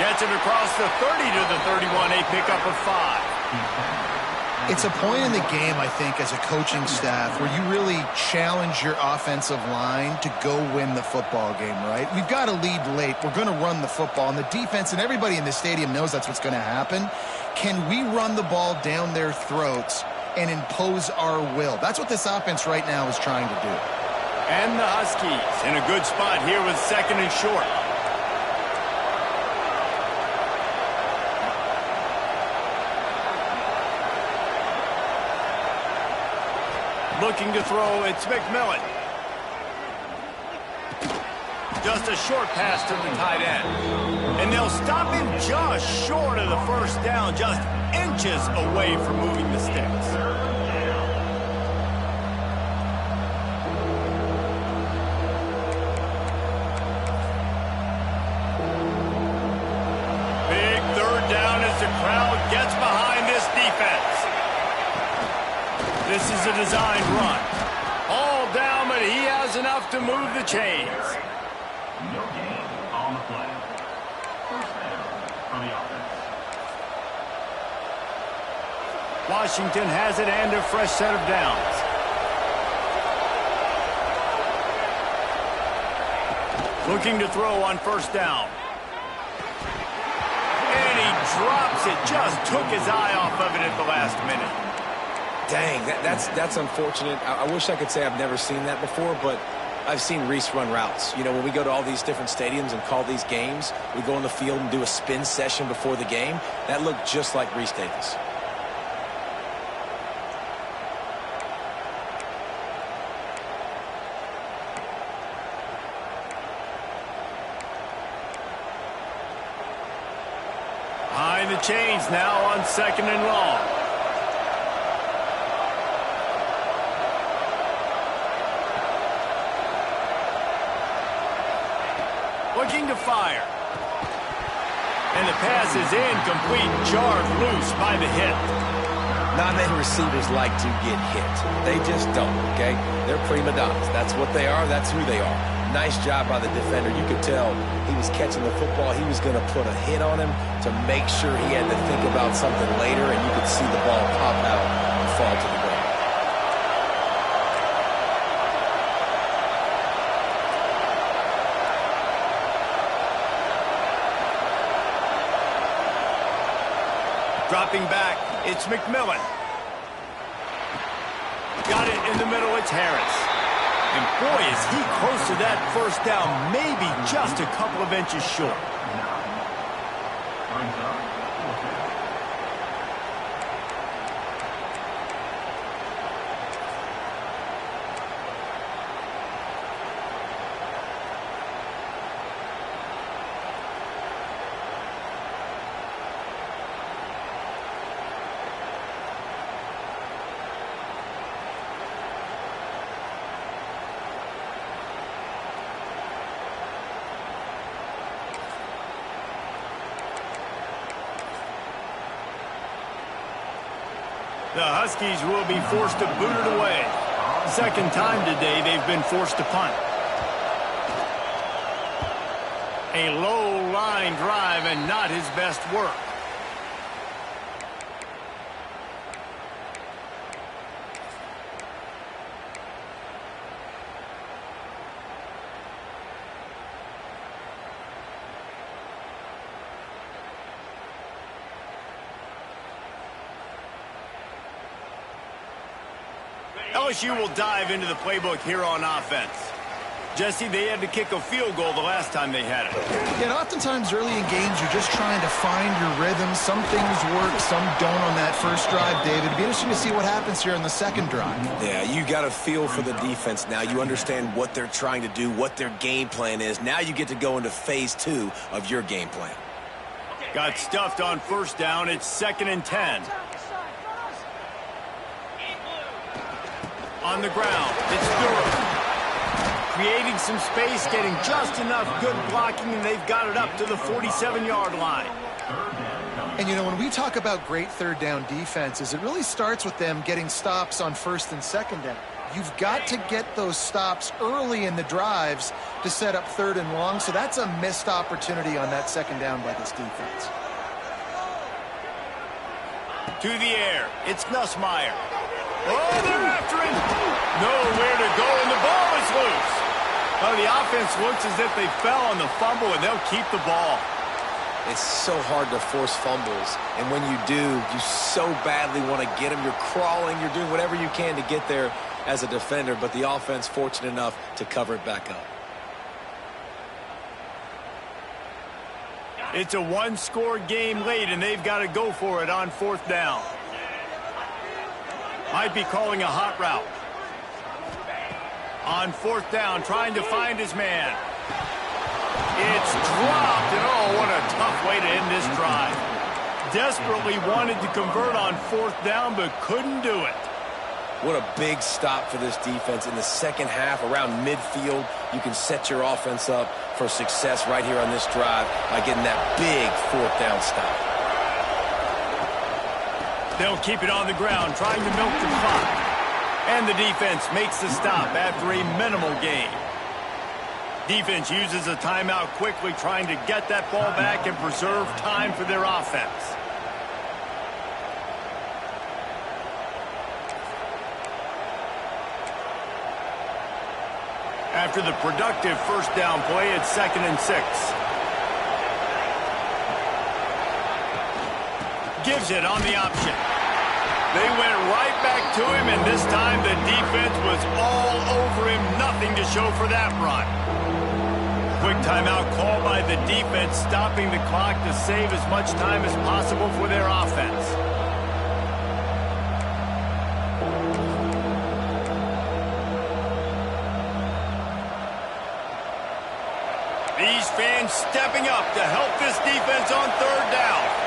Gets it across the 30 to the 31, a pickup of 5. It's a point in the game, I think, as a coaching staff where you really challenge your offensive line to go win the football game, right? We've got to lead late. We're going to run the football. And the defense and everybody in the stadium knows that's what's going to happen. Can we run the ball down their throats and impose our will? That's what this offense right now is trying to do. And the Huskies in a good spot here with second and short. Looking to throw, it's McMillan. Just a short pass to the tight end. And they'll stop him just short of the first down, just inches away from moving the sticks. Big third down as the crowd gets behind this defense. This is a designed run. All down, but he has enough to move the chains. No gain on the play. First down for the offense. Washington has it and a fresh set of downs. Looking to throw on first down. And he drops it. Just took his eye off of it at the last minute. Dang, that's unfortunate. I wish I could say I've never seen that before, but I've seen Reese run routes. You know, when we go to all these different stadiums and call these games, we go on the field and do a spin session before the game. That looked just like Reese Davis. Behind the chains now on second and long. Looking to fire. And the pass is incomplete, jarred loose by the hit. Not many receivers like to get hit. They just don't, okay? They're prima donnas. That's what they are. That's who they are. Nice job by the defender. You could tell he was catching the football. He was going to put a hit on him to make sure he had to think about something later, and you could see the ball pop out and fall to the ground. Dropping back, it's McMillan. Got it in the middle, it's Harris. And boy, is he close to that first down, maybe just a couple of inches short. Brings up fourth down. The Huskies will be forced to boot it away. Second time today they've been forced to punt. A low line drive and not his best work. LSU will dive into the playbook here on offense. Jesse, they had to kick a field goal the last time they had it. Yeah, and oftentimes early in games, you're just trying to find your rhythm. Some things work, some don't on that first drive, David. It'd be interesting to see what happens here in the second drive. Yeah, you got a feel for the defense now. You understand what they're trying to do, what their game plan is. Now you get to go into phase 2 of your game plan. Got stuffed on first down. It's 2nd and 10. On the ground, it's Durham. Creating some space, getting just enough good blocking, and they've got it up to the 47-yard line. And, you know, when we talk about great third down defenses, it really starts with them getting stops on first and second down. You've got to get those stops early in the drives to set up third and long, so that's a missed opportunity on that second down by this defense. To the air, it's Nussmeier. Oh, they're after him. Nowhere to go, and the ball is loose. Well, the offense looks as if they fell on the fumble, and they'll keep the ball. It's so hard to force fumbles, and when you do, you so badly want to get them. You're crawling, you're doing whatever you can to get there as a defender, but the offense fortunate enough to cover it back up. It's a one-score game late, and they've got to go for it on fourth down. Might be calling a hot route. On fourth down, trying to find his man. It's dropped, and oh, what a tough way to end this drive. Desperately wanted to convert on fourth down, but couldn't do it. What a big stop for this defense. In the second half, around midfield, you can set your offense up for success right here on this drive by getting that big fourth down stop. They'll keep it on the ground, trying to milk the clock. And the defense makes the stop after a minimal gain. Defense uses a timeout quickly, trying to get that ball back and preserve time for their offense. After the productive first down play, it's 2nd and 6. Gives it on the option. They went right back to him, and this time the defense was all over him. Nothing to show for that run. Quick timeout call by the defense, stopping the clock to save as much time as possible for their offense. These fans stepping up to help this defense on third down.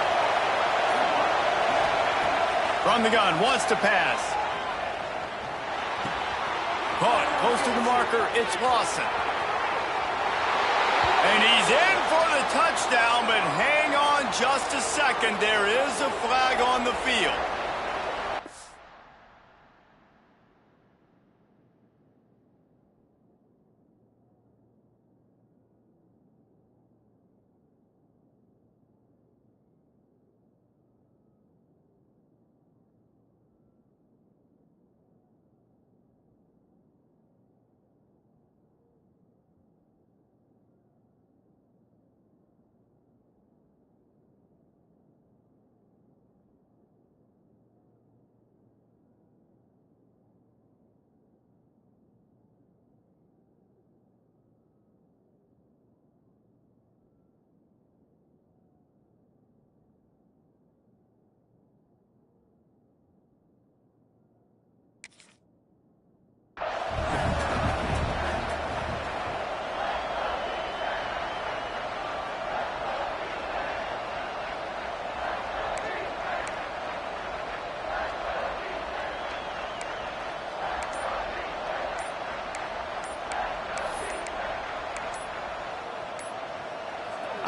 From the gun, wants to pass. Caught close to the marker, it's Lawson. And he's in for the touchdown, but hang on just a second. There is a flag on the field.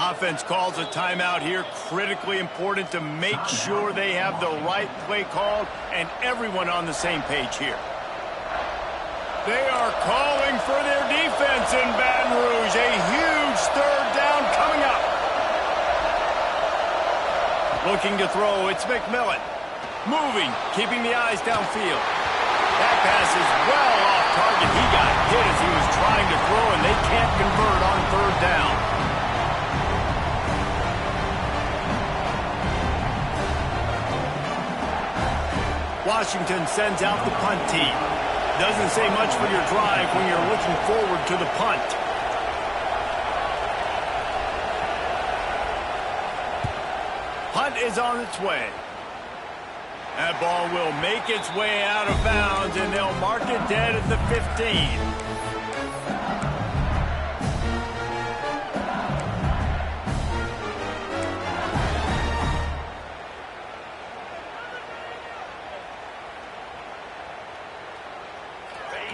Offense calls a timeout here. Critically important to make sure they have the right play called and everyone on the same page here. They are calling for their defense in Baton Rouge. A huge third down coming up. Looking to throw, it's McMillan. Moving, keeping the eyes downfield. That pass is well off target. He got hit as he was trying to throw, and they can't convert on third down. Washington sends out the punt team. Doesn't say much for your drive when you're looking forward to the punt. Punt is on its way. That ball will make its way out of bounds, and they'll mark it dead at the 15.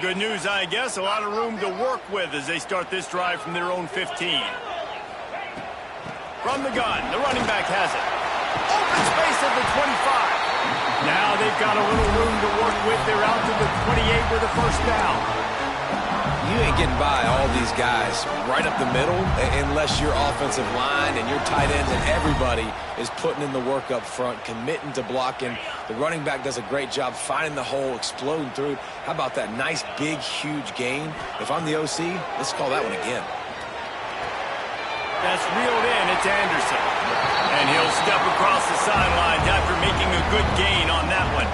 Good news, I guess. A lot of room to work with as they start this drive from their own 15. From the gun, the running back has it. Open space at the 25. Now they've got a little room to work with. They're out to the 28 with a first down. You ain't getting by all these guys right up the middle unless your offensive line and your tight ends and everybody is putting in the work up front, committing to blocking. The running back does a great job finding the hole, exploding through. How about that nice, big, huge gain? If I'm the OC, let's call that one again. That's reeled in. It's Anderson. And he'll step across the sidelines after making a good gain on that one.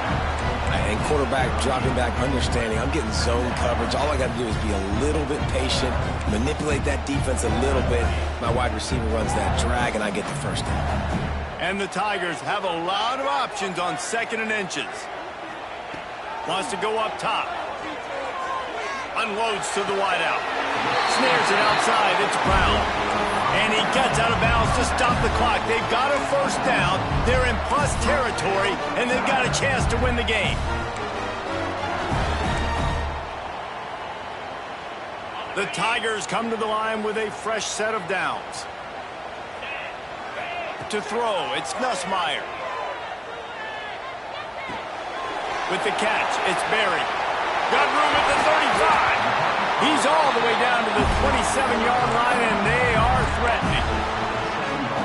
And quarterback dropping back, understanding I'm getting zone coverage. All I got to do is be a little bit patient, manipulate that defense a little bit. My wide receiver runs that drag, and I get the first down. And the Tigers have a lot of options on 2nd and inches. Wants to go up top. Unloads to the wideout. Snares it outside. It's Brown. And he gets out of bounds to stop the clock. They've got a first down. They're in plus territory, and they've got a chance to win the game. The Tigers come to the line with a fresh set of downs. To throw, it's Nussmeier. With the catch, it's Berry. Got room at the 35. He's all the way down to the 27-yard line, and they are threatening.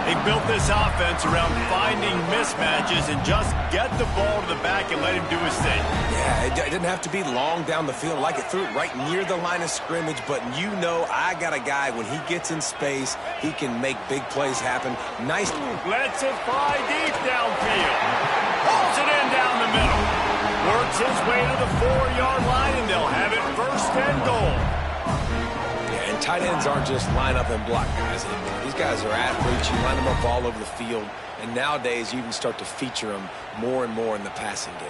They built this offense around finding mismatches and just get the ball to the back and let him do his thing. Yeah, it didn't have to be long down the field. Like it threw it right near the line of scrimmage, but you know I got a guy, when he gets in space, he can make big plays happen. Nice. Lets it fly deep downfield. Pulls it in down the middle. Works his way to the 4-yard line, and they'll have it first and goal. Yeah, and tight ends aren't just line up and block guys anymore. These guys are athletes. You line them up all over the field, and nowadays you even start to feature them more and more in the passing game.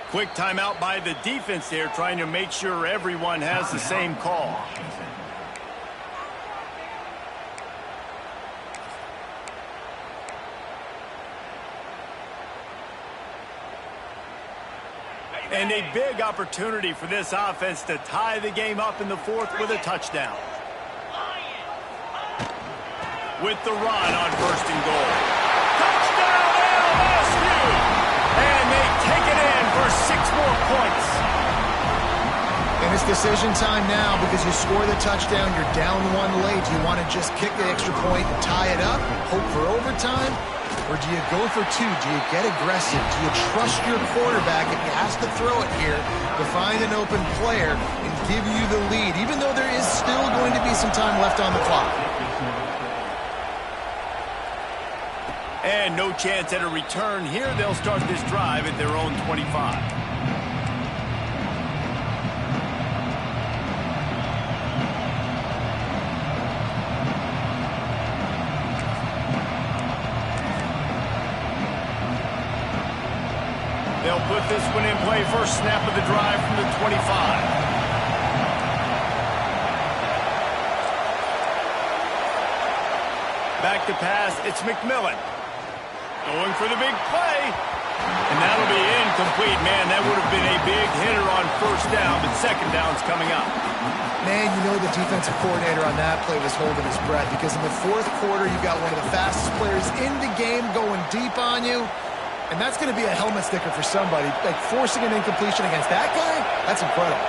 Quick timeout by the defense there, trying to make sure everyone has the same call. And a big opportunity for this offense to tie the game up in the 4th with a touchdown. With the run on 1st and goal. Touchdown LSU! And they take it in for 6 more points. And it's decision time now because you score the touchdown, you're down 1 late. Do you want to just kick the extra point and tie it up, hope for overtime? Or do you go for 2? Do you get aggressive? Do you trust your quarterback if he has to throw it here to find an open player and give you the lead, even though there is still going to be some time left on the clock? And no chance at a return here. They'll start this drive at their own 25. They'll put this one in play. First snap of the drive from the 25. Back to pass. It's McMillan. Going for the big play. And that'll be incomplete, man. That would have been a big hitter on first down, but second down's coming up. Man, you know the defensive coordinator on that play was holding his breath because in the fourth quarter, you got one of the fastest players in the game going deep on you, and that's going to be a helmet sticker for somebody. Like, forcing an incompletion against that guy, that's incredible.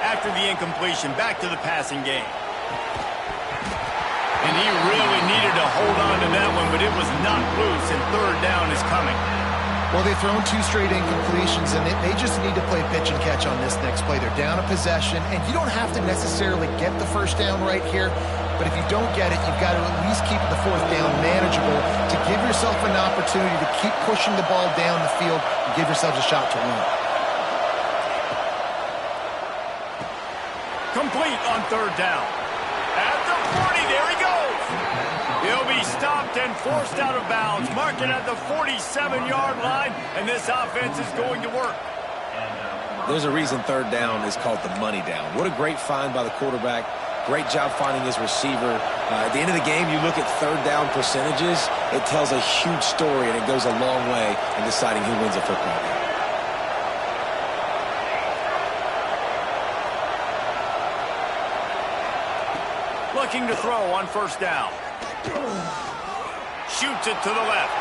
After the incompletion, back to the passing game. And he really needed to hold on to that one, but it was knocked loose, and third down is coming. Well, they've thrown 2 straight incompletions, and they just need to play pitch and catch on this next play. They're down a possession, and you don't have to necessarily get the first down right here, but if you don't get it, you've got to at least keep the fourth down manageable to give yourself an opportunity to keep pushing the ball down the field and give yourselves a shot to win. Complete on third down. At the 40, there he goes. He'll be stopped and forced out of bounds. Mark it at the 47-yard line, and this offense is going to work. There's a reason third down is called the money down. What a great find by the quarterback. Great job finding his receiver. At the end of the game, you look at third down percentages. It tells a huge story, and it goes a long way in deciding who wins a football game. Looking to throw on first down. Shoots it to the left.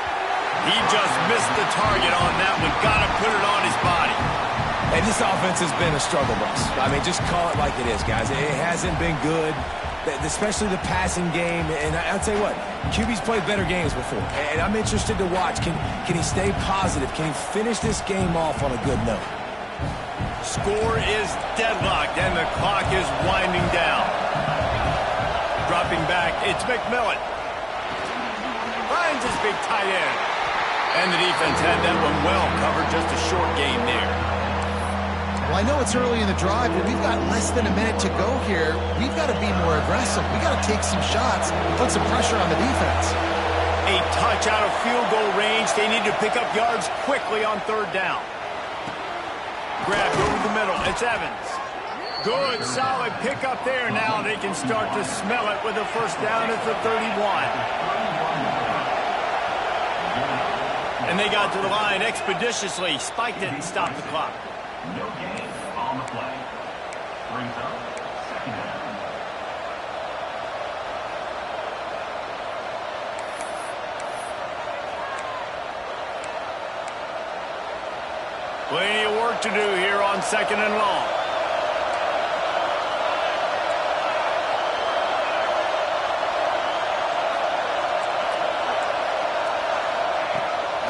He just missed the target on that one. Got to put it on his body. And this offense has been a struggle bus. I mean, just call it like it is, guys. It hasn't been good, especially the passing game. And I'll tell you what, QB's played better games before. And I'm interested to watch. Can he stay positive? Can he finish this game off on a good note? Score is deadlocked, and the clock is winding down. Dropping back, it's McMillan. Finds his big tight end. And the defense had that one well covered, just a short game there. Well, I know it's early in the drive, but we've got less than a minute to go here. We've got to be more aggressive. We've got to take some shots and put some pressure on the defense. A touch out of field goal range. They need to pick up yards quickly on third down. Grabbed over the middle. It's Evans. Good, solid pickup there. Now they can start to smell it with a first down at the 31. And they got to the line expeditiously. Spiked it and stopped the clock. No gain on the play. Brings up second down. Plenty of work to do here on second and long.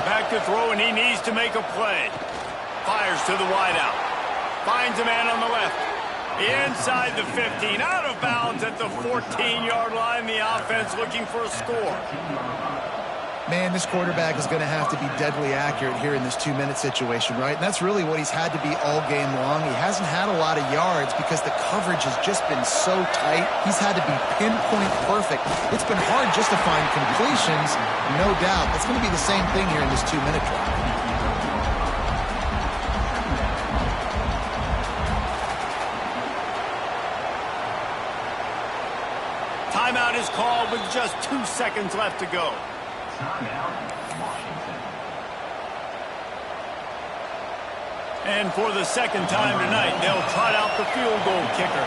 Back to throw, and he needs to make a play. Fires to the wideout. Finds a man on the left. Inside the 15. Out of bounds at the 14-yard line. The offense looking for a score. Man, this quarterback is going to have to be deadly accurate here in this 2-minute situation, right? And that's really what he's had to be all game long. He hasn't had a lot of yards because the coverage has just been so tight. He's had to be pinpoint perfect. It's been hard just to find completions, no doubt. That's going to be the same thing here in this 2-minute drive. Timeout is called with just 2 seconds left to go. Timeout, Washington. And for the second time tonight, they'll trot out the field goal kicker.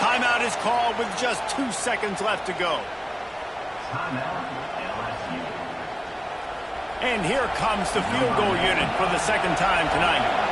Timeout is called with just 2 seconds left to go. Timeout, LSU. And here comes the field goal unit for the second time tonight.